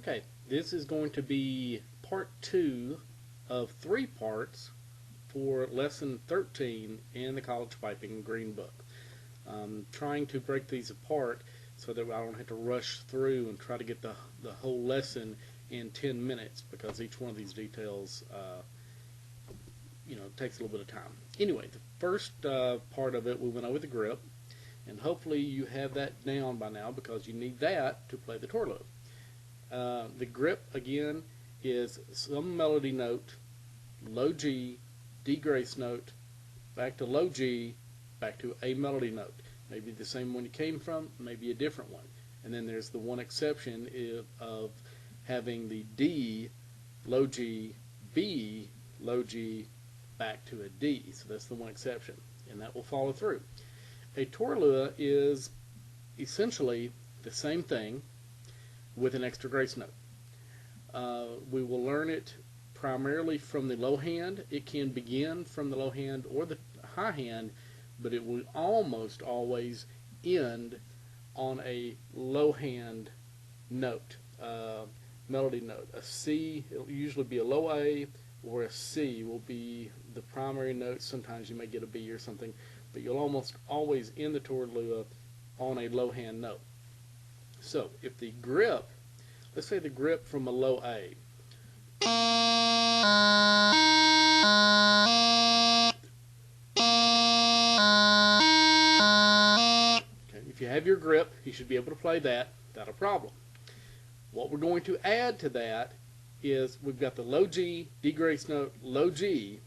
Okay, this is going to be part 2 of 3 parts for lesson 13 in the College Piping Green Book. I'm trying to break these apart so that I don't have to rush through and try to get the whole lesson in 10 minutes, because each one of these details takes a little bit of time. Anyway, the first part of it, we went over the grip, and hopefully you have that down by now, because you need that to play the Taorluath. The grip, again, is some melody note, low G, D grace note, back to low G, back to a melody note. Maybe the same one you came from, maybe a different one. And then there's the one exception of having the D, low G, B, low G, back to a D. So that's the one exception, and that will follow through. A Taorluath is essentially the same thing with an extra grace note. We will learn it primarily from the low hand. It can begin from the low hand or the high hand, but it will almost always end on a low hand note, melody note. A C, it will usually be a low A, or a C will be the primary note. Sometimes you may get a B or something, but you'll almost always end the Taorluath on a low hand note. So if the grip, let's say the grip from a low A, okay, if you have your grip, you should be able to play that without a problem. What we're going to add to that is we've got the low G, D grace note, low G.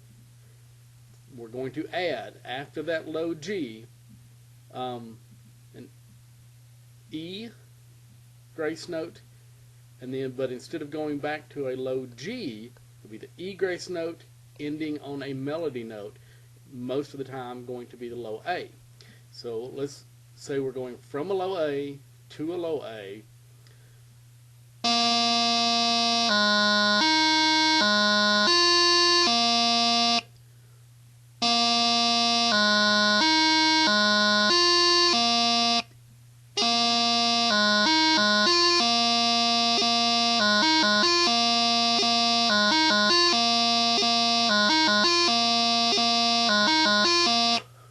We're going to add, after that low G, an E grace note, and then, but instead of going back to a low G, it'll be the E grace note ending on a melody note, most of the time going to be the low A. So let's say we're going from a low A to a low A.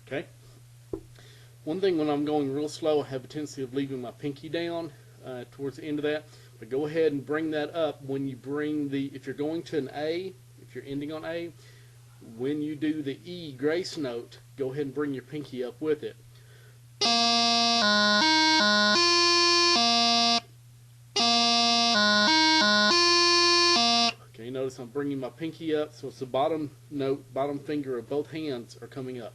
Okay. One thing, when I'm going real slow, I have a tendency of leaving my pinky down towards the end of that. But go ahead and bring that up when you bring the, if you're going to an A, if you're ending on A, when you do the E grace note, go ahead and bring your pinky up with it. Okay, notice I'm bringing my pinky up, so it's the bottom note, bottom finger of both hands are coming up.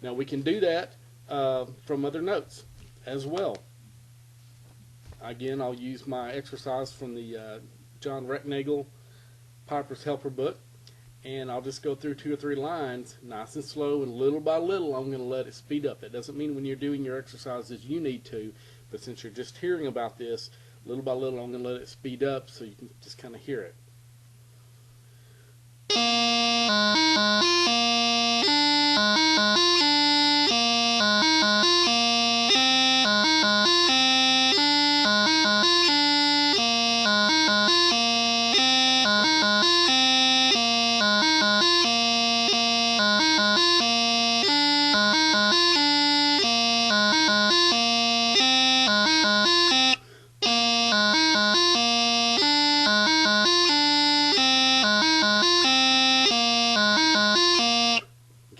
Now we can do that from other notes as well. Again, I'll use my exercise from the John Recknagel Piper's Helper book, and I'll just go through 2 or 3 lines nice and slow, and little by little I'm going to let it speed up. That doesn't mean when you're doing your exercises you need to, but since you're just hearing about this, little by little I'm going to let it speed up so you can just kind of hear it.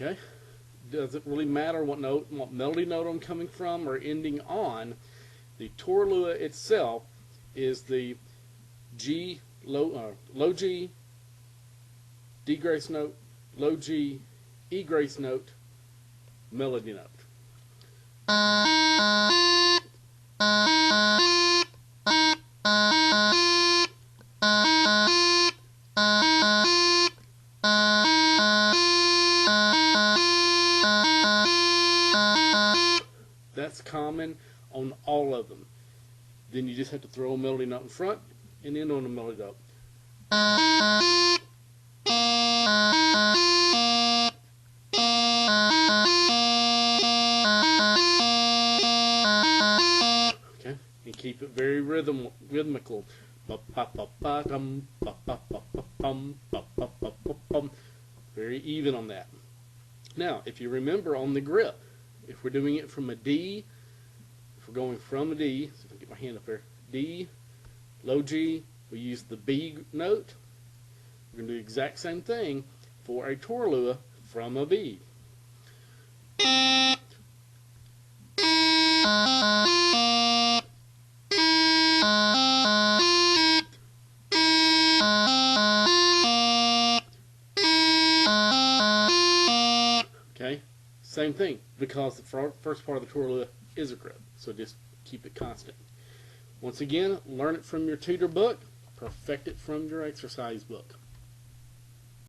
Okay, doesn't really matter what note, what melody note I'm coming from or ending on. The Taorluath itself is the G, low G, D grace note, low G, E grace note, melody note. That's common on all of them. Then you just have to throw a melody note in front and end on a melody note. Okay, and keep it very rhythmical. Very even on that. Now, if you remember on the grip, if we're doing it from a D, if we're going from a D, so if I get my hand up there, D, low G, we use the B note. We're going to do the exact same thing for a Taorluath from a B. Okay, same thing, because the first part of the Taorluath is a grip, so just keep it constant. Once again, learn it from your tutor book, perfect it from your exercise book.